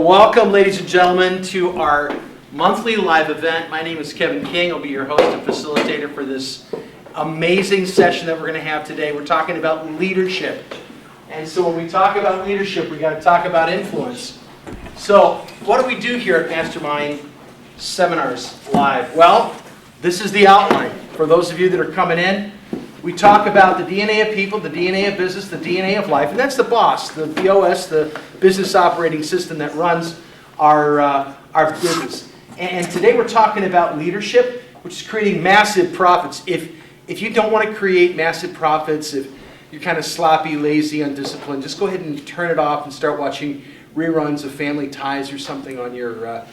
welcome, ladies and gentlemen, to our monthly live event. My name is Kevin King. I'll be your host and facilitator for this amazing session that we're going to have today. We're talking about leadership. And so when we talk about leadership, we got to talk about influence. So what do we do here at Mastermind Seminars Live? Well, this is the outline. For those of you that are coming in, we talk about the DNA of people, the DNA of business, the DNA of life, and that's the BOSS, the BOS, the business operating system that runs our business. And today we're talking about leadership, which is creating massive profits. If you don't want to create massive profits, if you're kind of sloppy, lazy, undisciplined, just go ahead and turn it off and start watching reruns of Family Ties or something on your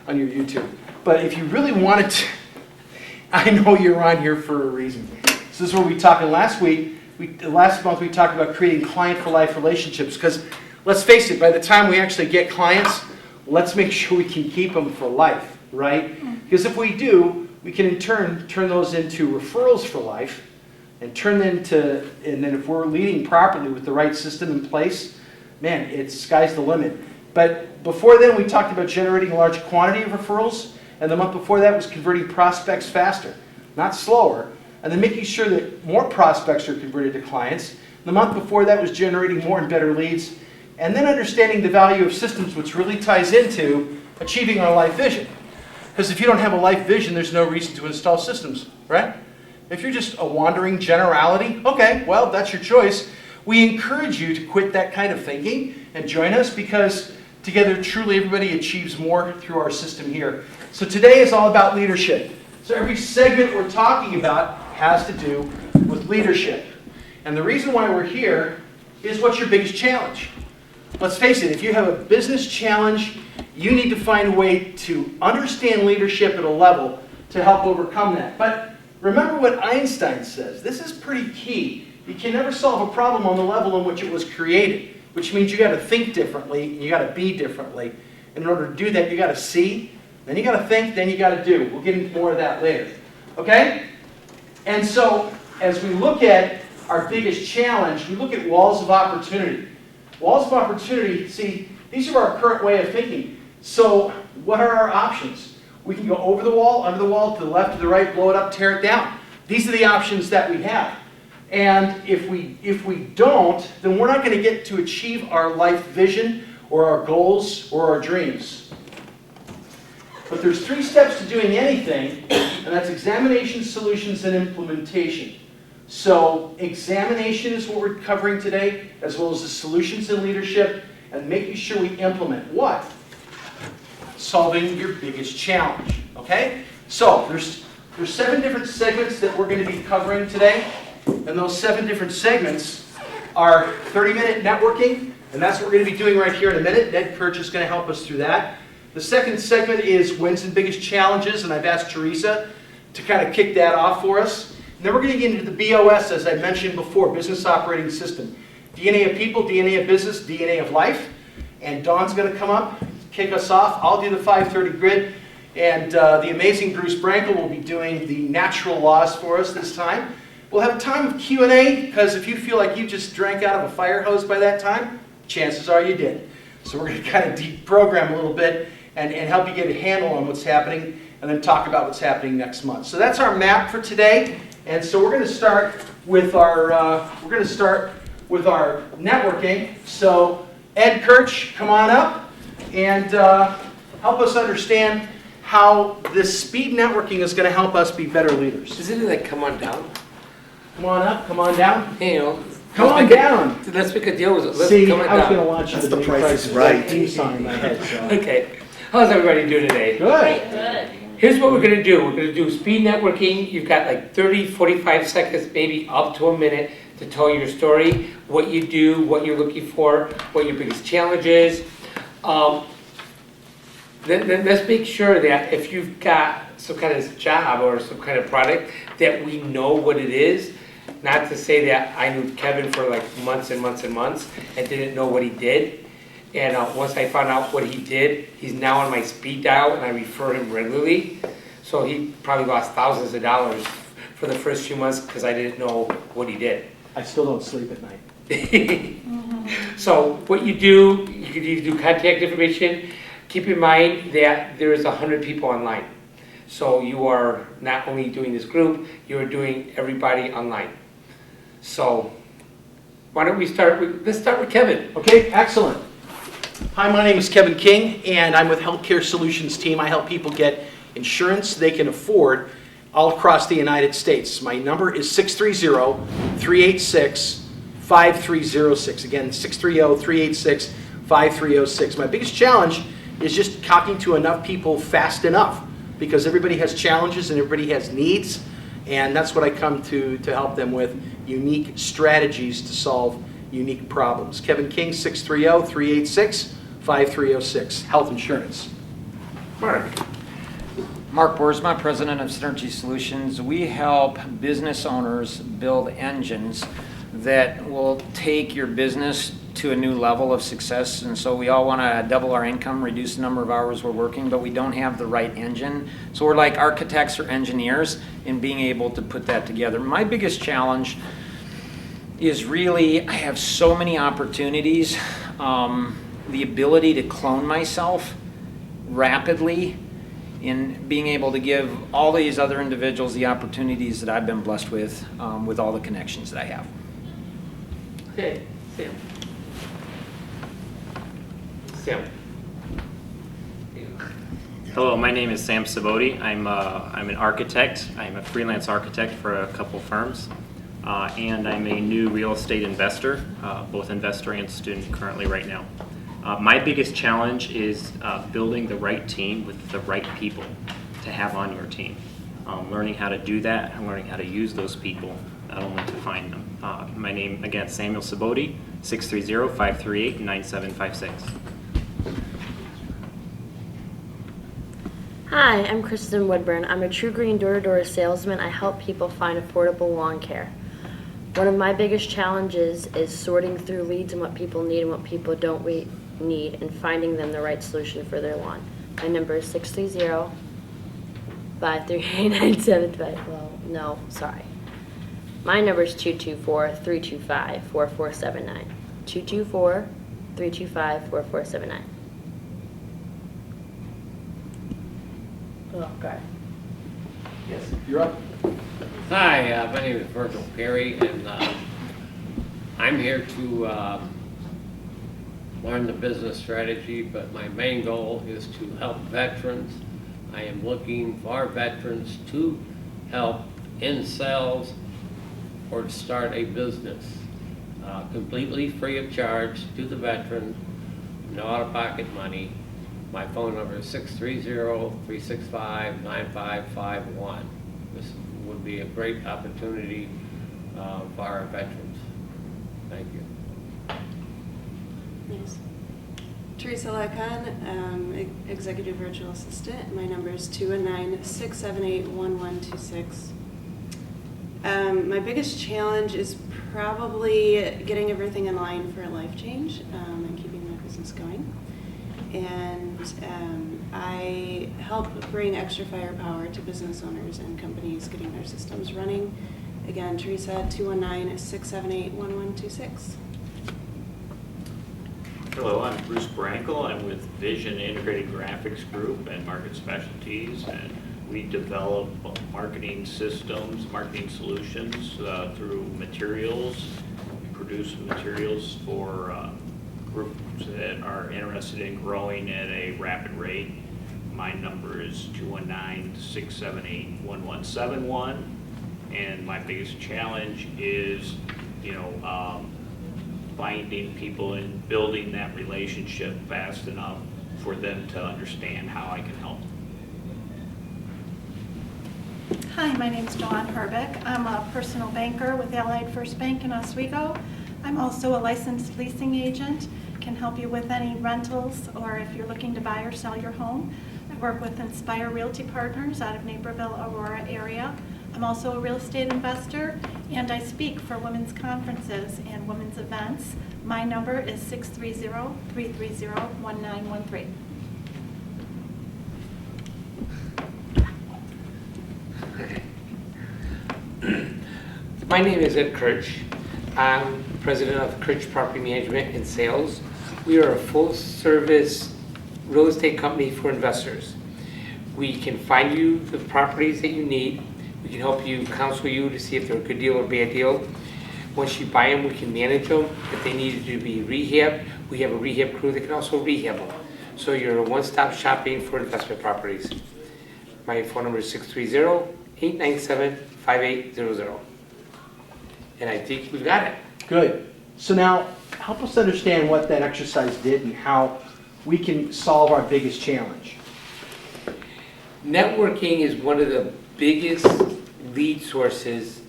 YouTube. But if you really wanted to, I know you're on here for a reason. So this is what we talked about last month we talked about creating client-for-life relationships, because let's face it, by the time we actually get clients, let's make sure we can keep them for life, right? Because if we do, we can in turn those into referrals for life, and and then if we're leading properly with the right system in place, man, it's sky's the limit. But before then, we talked about generating a large quantity of referrals, and the month before that was converting prospects faster, not slower. And then making sure that more prospects are converted to clients. The month before that was generating more and better leads. And then understanding the value of systems, which really ties into achieving our life vision. Because if you don't have a life vision, there's no reason to install systems, right? If you're just a wandering generality, okay, well, that's your choice. We encourage you to quit that kind of thinking and join us, because together, truly, everybody achieves more through our system here. So today is all about leadership. So every segment we're talking about has to do with leadership. And the reason why we're here is, what's your biggest challenge? Let's face it, if you have a business challenge, you need to find a way to understand leadership at a level to help overcome that. But remember what Einstein says. This is pretty key. You can never solve a problem on the level in which it was created, which means you got to think differently, and you got to be differently. And in order to do that, you got to see, then you got to think, then you got to do. We'll get into more of that later. Okay? And so, as we look at our biggest challenge, we look at walls of opportunity. Walls of opportunity, see, these are our current way of thinking. So, what are our options? We can go over the wall, under the wall, to the left, to the right, blow it up, tear it down. These are the options that we have. And if we don't, then we're not going to get to achieve our life vision or our goals or our dreams. But there's 3 steps to doing anything, and that's examination, solutions, and implementation. So examination is what we're covering today, as well as the solutions in leadership, and making sure we implement what? Solving your biggest challenge. Okay? So there's 7 different segments that we're going to be covering today, and those 7 different segments are 30-minute networking, and that's what we're going to be doing right here in a minute. Ned Kirch is going to help us through that. The second segment is wins and biggest challenges, and I've asked Teresa to kind of kick that off for us. And then we're going to get into the BOS, as I mentioned before, business operating system. DNA of people, DNA of business, DNA of life. And Dawn's going to come up, kick us off. I'll do the 5:30 grid. And the amazing Bruce Brankel will be doing the natural laws for us this time. We'll have a time of Q&A, because if you feel like you just drank out of a fire hose by that time, chances are you did. So we're going to kind of deprogram a little bit and help you get a handle on what's happening, and then talk about what's happening next month. So that's our map for today. And so we're going to start with our networking. So Ed Kirch, come on up and help us understand how this speed networking is going to help us be better leaders. Isn't it like come on down? Come on up, come on down. Hey, you know, Come on down. Let's make a deal with it. Let's See, come on I was down. going to launch That's the the Price is Right theme song in my head. So. Okay. How's everybody doing today? Good. Here's what we're going to do. We're going to do speed networking. You've got like 30, 45 seconds, maybe up to a minute to tell your story, what you do, what you're looking for, what your biggest challenge is. Then let's make sure that if you've got some kind of job or some kind of product, that we know what it is. Not to say that I knew Kevin for like months and months and months and didn't know what he did. And once I found out what he did, he's now on my speed dial, and I refer him regularly. So he probably lost thousands of dollars for the first few months because I didn't know what he did. I still don't sleep at night. So what you do, you can either do contact information, keep in mind that there is 100 people online. So you are not only doing this group, you're doing everybody online. So why don't we let's start with Kevin. Okay, excellent. Hi, my name is Kevin King, and I'm with Healthcare Solutions team. I help people get insurance they can afford all across the United States. My number is 630-386-5306. Again, 630-386-5306. My biggest challenge is just talking to enough people fast enough, because everybody has challenges and everybody has needs, and that's what I come to help them with, unique strategies to solve unique problems. Kevin King, 630-386-5306, health insurance. Mark. Mark Boersma, President of Synergy Solutions. We help business owners build engines that will take your business to a new level of success. And so we all want to double our income, reduce the number of hours we're working, but we don't have the right engine. So we're like architects or engineers in being able to put that together. My biggest challenge is really, I have so many opportunities, the ability to clone myself rapidly, in being able to give all these other individuals the opportunities that I've been blessed with all the connections that I have. Okay, Sam. Sam. Hello, my name is Sam Saboti. I'm an architect. I'm a freelance architect for a couple firms, and I'm a new real estate investor, both investor and student currently right now. My biggest challenge is building the right team with the right people to have on your team. Learning how to do that and learning how to use those people, not only to find them. My name, again, Samuel Saboti, 630-538-9756. Hi, I'm Kristen Woodburn. I'm a True Green door-to-door salesman. I help people find affordable lawn care. One of my biggest challenges is sorting through leads and what people need and what people don't need, and finding them the right solution for their lawn. My number is 630-538-9755. Well, no, sorry. My number is 224-325-4479. 224-325-4479. Oh, God. Yes, you're up. Hi, my name is Virgil Perry, and I'm here to learn the business strategy, but my main goal is to help veterans. I am looking for veterans to help in sales or to start a business, completely free of charge to the veteran, no out-of-pocket money. My phone number is 630-365-9551. This would be a great opportunity for our veterans. Thank you. Thanks. Teresa Lacan, Executive Virtual Assistant. My number is 219-678-1126. My biggest challenge is probably getting everything in line for a life change and keeping my business going. And I help bring extra firepower to business owners and companies getting their systems running. Again, Teresa, 219-678-1126. Hello, I'm Bruce Brankel. I'm with Vision Integrated Graphics Group and Market Specialties, and we develop marketing systems, marketing solutions through materials. We produce materials for groups that are interested in growing at a rapid rate. My number is 219-678-1171, and my biggest challenge is, finding people and building that relationship fast enough for them to understand how I can help them. Hi, my name is Dawn Herbeck. I'm a personal banker with Allied First Bank in Oswego. I'm also a licensed leasing agent, can help you with any rentals or if you're looking to buy or sell your home. I work with Inspire Realty Partners out of Naperville, Aurora area. I'm also a real estate investor, and I speak for women's conferences and women's events. My number is 630-330-1913. My name is Ed Kirch. I'm president of Kirch Property Management and Sales. We are a full-service real estate company for investors. We can find you the properties that you need. We can help you, counsel you to see if they're a good deal or a bad deal. Once you buy them, we can manage them. If they needed to be rehabbed, we have a rehab crew that can also rehab them. So you're a one-stop shopping for investment properties. My phone number is 630-897-5800. And I think we've got it. Good. So now, help us understand what that exercise did and how we can solve our biggest challenge. Networking is one of the biggest lead sources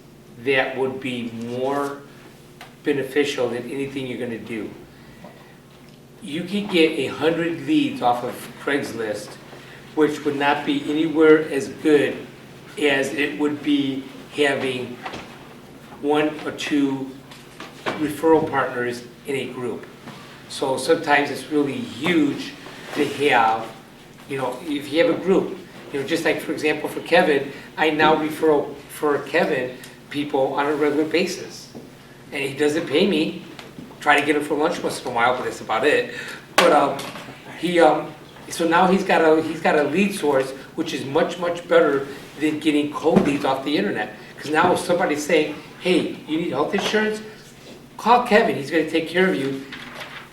that would be more beneficial than anything you're going to do. You could get 100 leads off of Craigslist, which would not be anywhere as good as it would be having 1 or 2 referral partners in a group. So sometimes it's really huge to have, if you have a group, just like, for example, for Kevin, I now refer for Kevin people on a regular basis. And he doesn't pay me. Try to get him for lunch once in a while, but that's about it. But so now he's got a lead source, which is much, much better than getting cold leads off the internet. Because now if somebody's saying, hey, you need health insurance? Call Kevin, he's going to take care of you.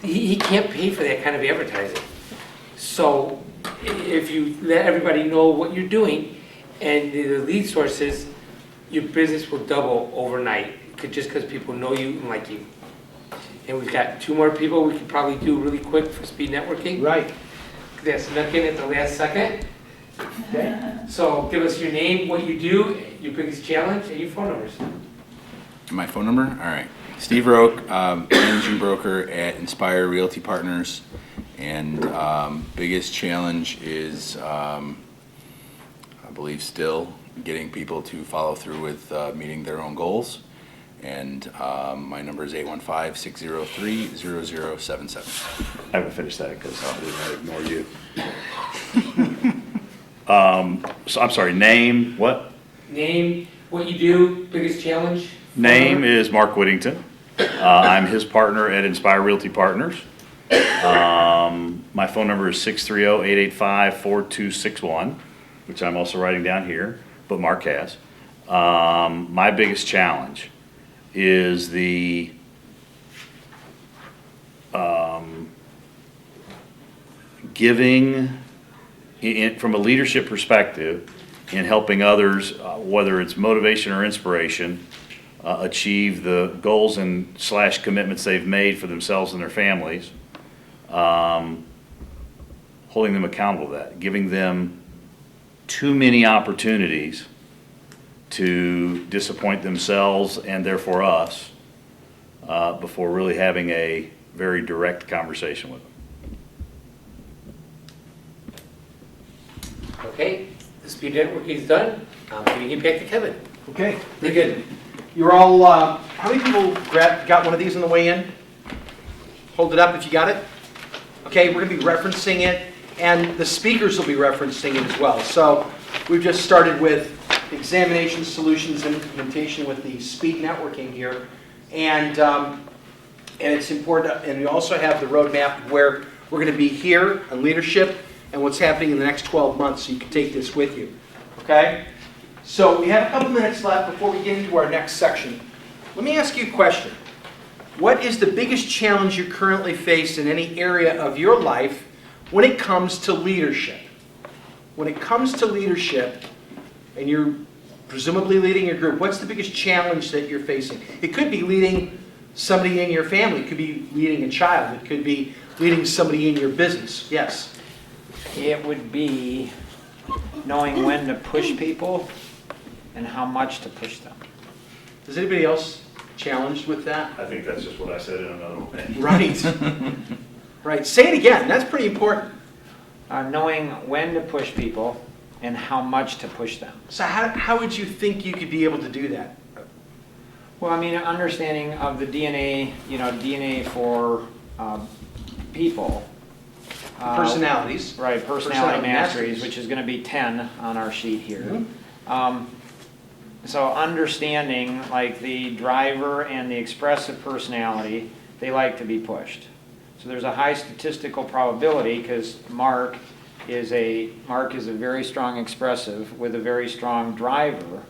He can't pay for that kind of advertising. So if you let everybody know what you're doing and the lead sources, your business will double overnight, just because people know you and like you. And we've got 2 more people we can probably do really quick for speed networking. Right. That snuck in at the last second. Okay. So give us your name, what you do, your biggest challenge, and your phone numbers. My phone number? All right. Steve Roque, managing broker at Inspire Realty Partners. And biggest challenge is, I believe, still getting people to follow through with meeting their own goals. And my number is 815-603-0077. I haven't finished that because I didn't ignore you. So I'm sorry, name, what? Name, what you do, biggest challenge. Name is Mark Whittington. I'm his partner at Inspire Realty Partners. My phone number is 630-885-4261, which I'm also writing down here, but Mark has. My biggest challenge is the giving, from a leadership perspective, in helping others, whether it's motivation or inspiration, achieve the goals and / commitments they've made for themselves and their families, holding them accountable to that, giving them too many opportunities to disappoint themselves and therefore us before really having a very direct conversation with them. Okay, the speed networking is done. Can we get back to Kevin? Okay, very good. You're all, how many people got one of these on the way in? Hold it up if you got it. Okay, we're going to be referencing it, and the speakers will be referencing it as well. So we've just started with examination solutions and implementation with the speed networking here. And it's important, and we also have the roadmap where we're going to be here on leadership and what's happening in the next 12 months, so you can take this with you. Okay? So we have a couple minutes left before we get into our next section. Let me ask you a question. What is the biggest challenge you currently face in any area of your life when it comes to leadership? When it comes to leadership, and you're presumably leading your group, what's the biggest challenge that you're facing? It could be leading somebody in your family. It could be leading a child. It could be leading somebody in your business. Yes? It would be knowing when to push people and how much to push them. Is anybody else challenged with that? I think that's just what I said in another way. Right. Right. Say it again. That's pretty important. Knowing when to push people and how much to push them. So how would you think you could be able to do that? Well, I mean, understanding of the DNA, DNA for people. Personalities. Right, personality masteries, which is going to be 10 on our sheet here. Mm-hmm. So understanding, like the driver and the expressive personality, they like to be pushed. So there's a high statistical probability because Mark is a very strong expressive with a very strong driver.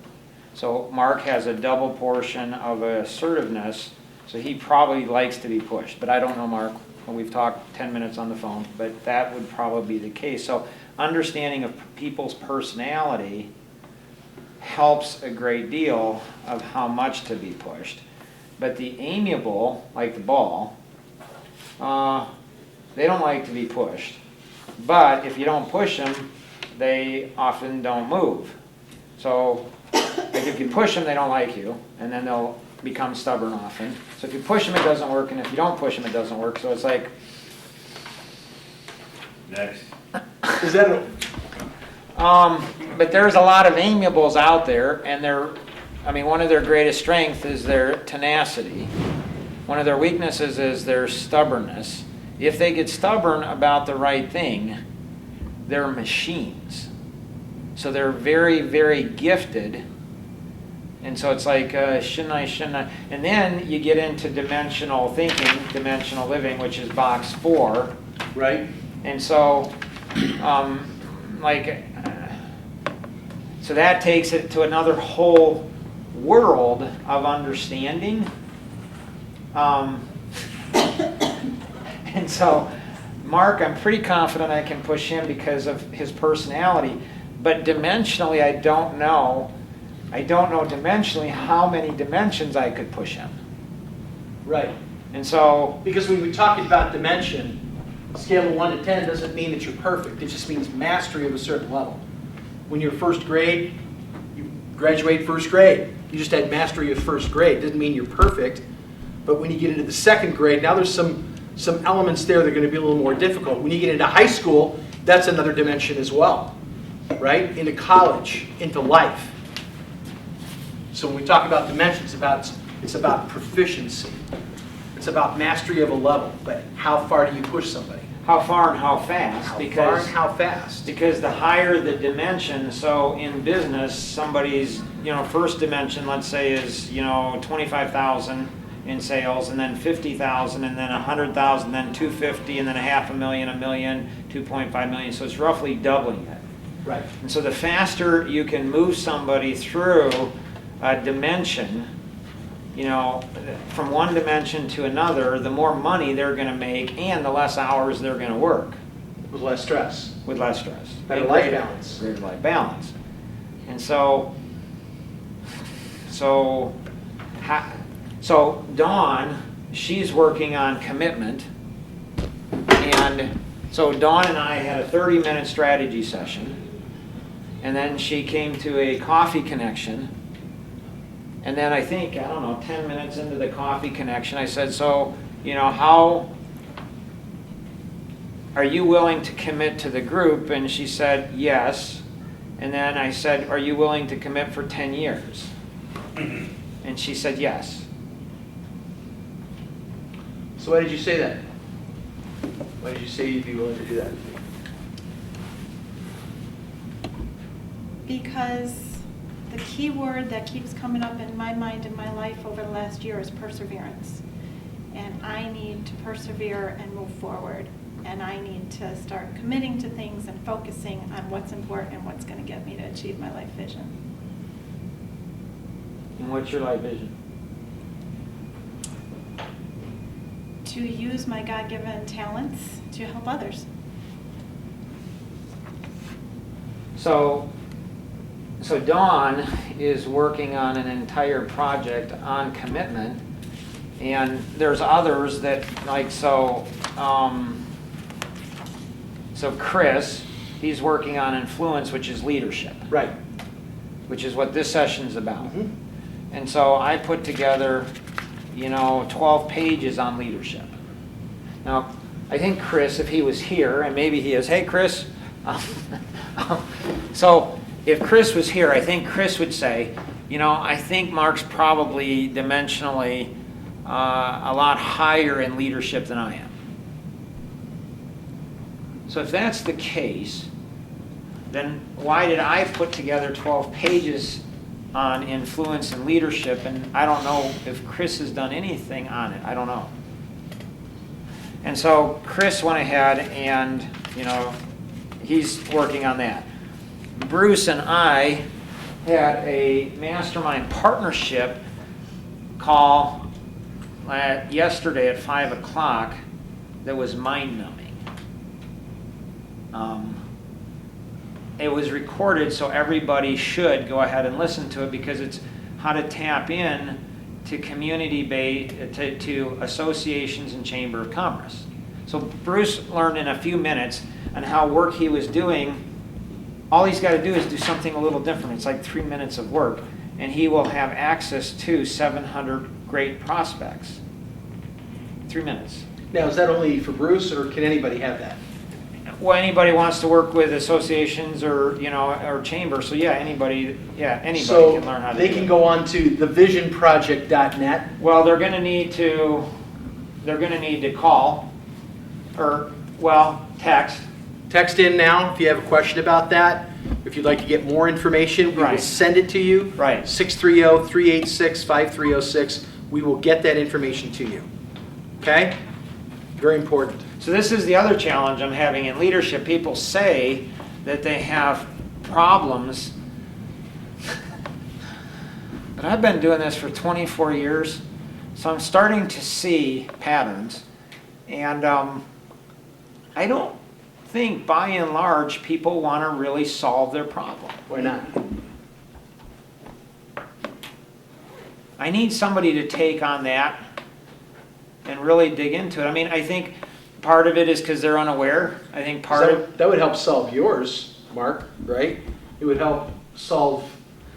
So Mark has a double portion of assertiveness, so he probably likes to be pushed. But I don't know Mark. We've talked 10 minutes on the phone, but that would probably be the case. So understanding of people's personality helps a great deal of how much to be pushed. But the amiable, like the ball, they don't like to be pushed. But if you don't push them, they often don't move. So like if you push them, they don't like you, and then they'll become stubborn often. So if you push them, it doesn't work, and if you don't push them, it doesn't work. So it's like... Next. Is that but there's a lot of amiables out there, and one of their greatest strengths is their tenacity. One of their weaknesses is their stubbornness. If they get stubborn about the right thing, they're machines. So they're very, very gifted. And so it's like, shouldn't I? And then you get into dimensional thinking, dimensional living, which is box 4. right? And so, so that takes it to another whole world of understanding. And so, Mark, I'm pretty confident I can push him because of his personality. But dimensionally, I don't know dimensionally how many dimensions I could push him. Right. And so, Because when we talk about dimension, scale of 1 to 10 doesn't mean that you're perfect. It just means mastery of a certain level. When you're first grade, you graduate first grade. You just had mastery of first grade. Doesn't mean you're perfect. But when you get into the second grade, now there's some elements there that are going to be a little more difficult. When you get into high school, that's another dimension as well, right? Into college, into life. So when we talk about dimensions, it's about proficiency. It's about mastery of a level. But how far do you push somebody? how far and how fast? How far Because and how fast? Because the higher the dimension, so in business, somebody's, first dimension, let's say, is, 25,000 in sales, and then 50,000, and then 100,000, then 250, and then $500,000, $1 million, 2.5 million. So it's roughly doubling it. Right. And so the faster you can move somebody through a dimension, from one dimension to another, the more money they're going to make and the less hours they're going to work. With less stress. With less stress. Better And life greater- balance. Greater life balance. And so Dawn, she's working on commitment. And so Dawn and I had a 30-minute strategy session. And then she came to a coffee connection. And then I think, 10 minutes into the coffee connection, I said, so, how are you willing to commit to the group? And she said, yes. And then I said, are you willing to commit for 10 years? And she said, yes. So why did you say that? Why did you say you'd be willing to do that? Because the key word that keeps coming up in my mind and my life over the last year is perseverance. And I need to persevere and move forward. And I need to start committing to things and focusing on what's important and what's going to get me to achieve my life vision. And what's your life vision? To use my God-given talents to help others. So Dawn is working on an entire project on commitment, and there's others that, so Chris, he's working on influence, which is leadership. Right. Which is what this session's about. Mm-hmm. And so I put together, 12 pages on leadership. Now, I think Chris, if he was here, and maybe he is, hey Chris, so if Chris was here, I think Chris would say, I think Mark's probably dimensionally a lot higher in leadership than I am. So if that's the case, then why did I put together 12 pages on influence and leadership, and I don't know if Chris has done anything on it. I don't know. And so Chris went ahead and, he's working on that. Bruce and I had a mastermind partnership call yesterday at 5 o'clock that was mind-numbing. It was recorded, so everybody should go ahead and listen to it because it's how to tap in to to associations and Chamber of Commerce. So Bruce learned in a few minutes on how work he was doing. All he's got to do is do something a little different. It's like 3 minutes of work, and he will have access to 700 great prospects. 3 minutes. Now, is that only for Bruce, or can anybody have that? Well, anybody wants to work with associations or, or chamber, so yeah, anybody So can learn how to they do can it. go on to thevisionproject.net. Well, they're gonna need to call, or, text. Text in now if you have a question about that. If you'd like to get more information, we will Right. send it to you. Right. 630-386-5306. We will get that information to you. Okay? Very important. So this is the other challenge I'm having in leadership. People say that they have problems, but I've been doing this for 24 years, so I'm starting to see patterns. And I don't think, by and large, people want to really solve their problem. Why not? I need somebody to take on that and really dig into it. I mean, I think part of it is because they're unaware. I think part of... That would help solve yours, Mark, right? It would help solve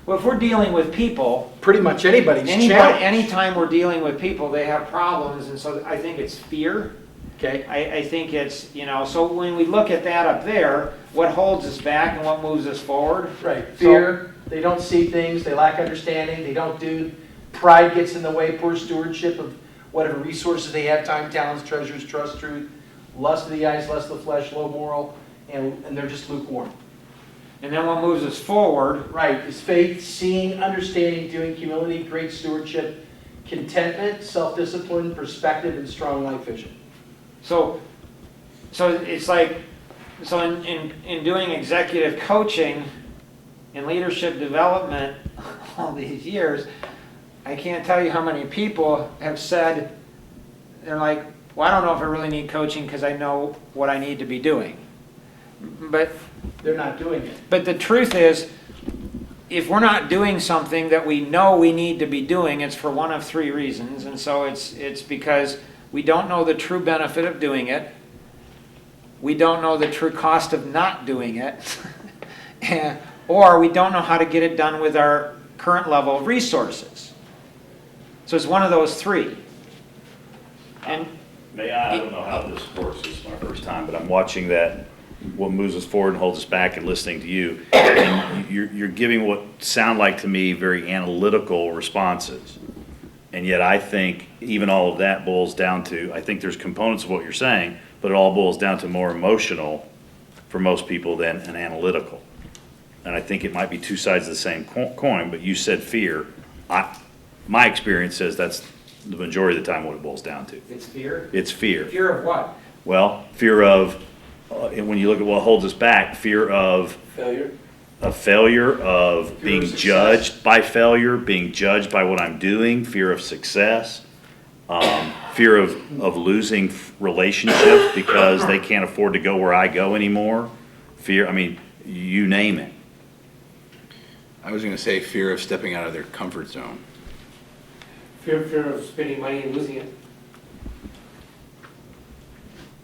Well, if we're dealing with people, pretty much anybody's challenge. anytime we're dealing with people, they have problems, and so I think it's fear. Okay? I think it's, so when we look at that up there, what holds us back and what moves us forward? Right. Fear, they don't see things, they lack understanding, they don't do, pride gets in the way, poor stewardship of whatever resources they have, time, talents, treasures, trust, truth, lust of the eyes, lust of the flesh, low moral, and they're just lukewarm. And then what moves us forward? Right, is faith, seeing, understanding, doing, humility, great stewardship, contentment, self-discipline, perspective, and strong life vision. So it's like, in doing executive coaching and leadership development all these years, I can't tell you how many people have said, they're like, well, I don't know if I really need coaching because I know what I need to be doing. But They're not doing it. But the truth is, if we're not doing something that we know we need to be doing, it's for one of three reasons. And so it's because we don't know the true benefit of doing it, we don't know the true cost of not doing it, or we don't know how to get it done with our current level of resources. So it's one of those three. And I don't know how this works, this is my first time, but I'm watching that, what moves us forward and holds us back, and listening to you. And you're giving what sound like to me very analytical responses. And yet I think even all of that boils down to, I think there's components of what you're saying, but it all boils down to more emotional for most people than an analytical. And I think it might be two sides of the same coin, but you said fear. My experience says that's the majority of the time what it boils down to. it's fear. It's fear. Fear of what? Well, fear of, when you look at what holds us back, fear of Failure. failure, of Fear being of success. judged by failure, being judged by what I'm doing, fear of success, fear of losing relationships because they can't afford to go where I go anymore. Fear, I mean, you name it. I was going to say fear of stepping out of their comfort zone. Fear of spending money and losing it.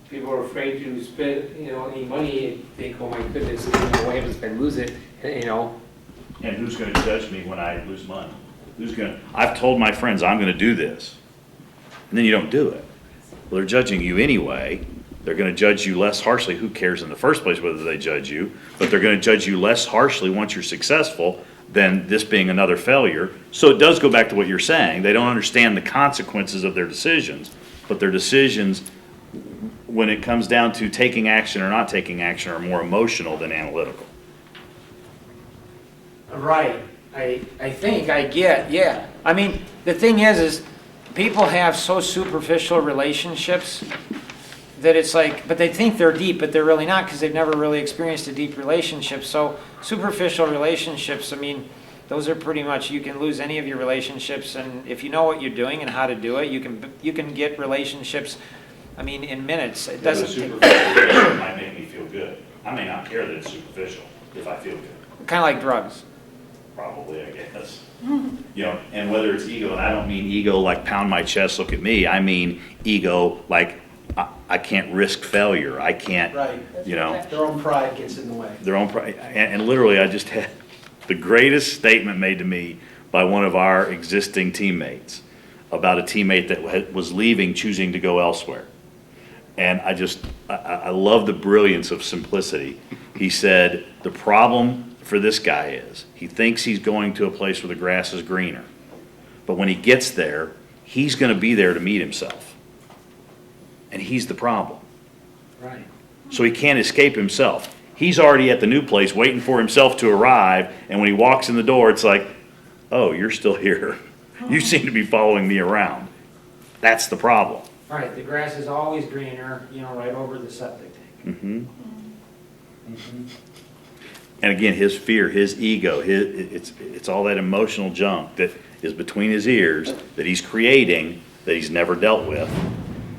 People are afraid to spend, any money and think, oh my goodness, what happens if I lose it, And who's going to judge me when I lose money? I've told my friends I'm going to do this, and then you don't do it. Well, they're judging you anyway. They're going to judge you less harshly. Who cares in the first place whether they judge you? But they're going to judge you less harshly once you're successful than this being another failure. So it does go back to what you're saying. They don't understand the consequences of their decisions, but their decisions, when it comes down to taking action or not taking action, are more emotional than analytical. Right. I think I get, yeah. I mean, the thing is people have so superficial relationships that it's like, but they think they're deep, but they're really not because they've never really experienced a deep relationship. So superficial relationships, I mean, those are pretty much, you can lose any of your relationships, and if you know what you're doing and how to do it, you can get relationships, I mean, in minutes. It The doesn't take, superficial relationship might make me feel good. I may not care that it's superficial if I feel good. kind of like drugs. Probably, I guess. You know, and whether it's ego, and I don't mean ego like pound my chest, look at me. I mean ego like I can't risk failure. I can't, Right. you know, Their own pride gets in the way. their own pride. And literally, I just had the greatest statement made to me by one of our existing teammates about a teammate that was leaving, choosing to go elsewhere. And I love the brilliance of simplicity. He said, the problem for this guy is he thinks he's going to a place where the grass is greener. But when he gets there, he's going to be there to meet himself. And he's the problem. Right. So he can't escape himself. He's already at the new place waiting for himself to arrive. And when he walks in the door, it's like, oh, you're still here. You seem to be following me around. That's the problem. Right, the grass is always greener, you know, right over the septic tank. And again, his fear, his ego, it's all that emotional junk that is between his ears that he's creating that he's never dealt with,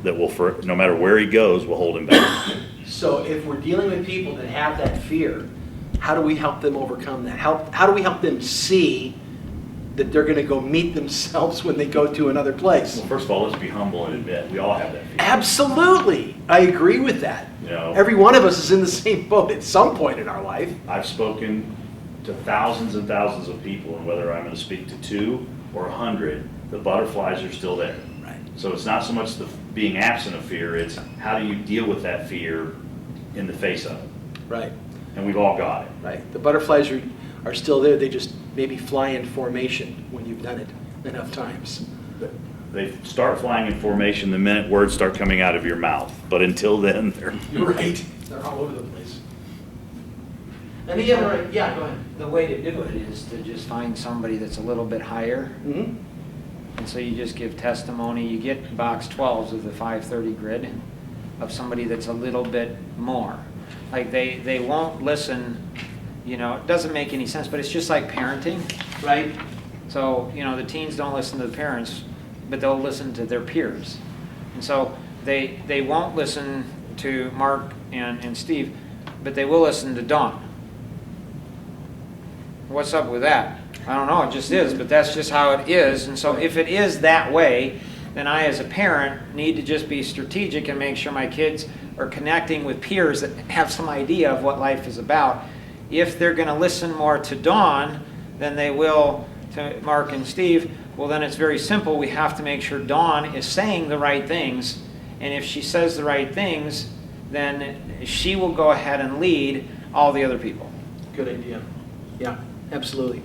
that will, no matter where he goes, will hold him back. So if we're dealing with people that have that fear, how do we help them overcome that? How do we help them see that they're going to go meet themselves when they go to another place? Well, first of all, let's be humble and admit we all have that fear. Absolutely. I agree with that. You know, Every one of us is in the same boat at some point in our life. I've spoken to thousands and thousands of people, and whether I'm going to speak to 2 or 100, the butterflies are still there. Right. So it's not so much the being absent of fear, it's how do you deal with that fear in the face of it? Right. And we've all got it. Right. The butterflies are still there. They just maybe fly in formation when you've done it enough times. They start flying in formation the minute words start coming out of your mouth. But until then, they're... You're right. They're all over the place. Any other? Yeah, go ahead. The way to do it is to just find somebody that's a little bit higher. Mm-hmm. And so you just give testimony, you get box 12s of the 530 grid of somebody that's a little bit more. Like they won't listen, you know, it doesn't make any sense, but it's just like parenting. Right. So, you know, the teens don't listen to the parents, but they'll listen to their peers. And so they won't listen to Mark and Steve, but they will listen to Dawn. What's up with that? I don't know, it just is, but that's just how it is. And so if it is that way, then I as a parent need to just be strategic and make sure my kids are connecting with peers that have some idea of what life is about. If they're going to listen more to Dawn than they will to Mark and Steve, well then it's very simple. We have to make sure Dawn is saying the right things, and if she says the right things, then she will go ahead and lead all the other people. Good idea. Yeah, absolutely.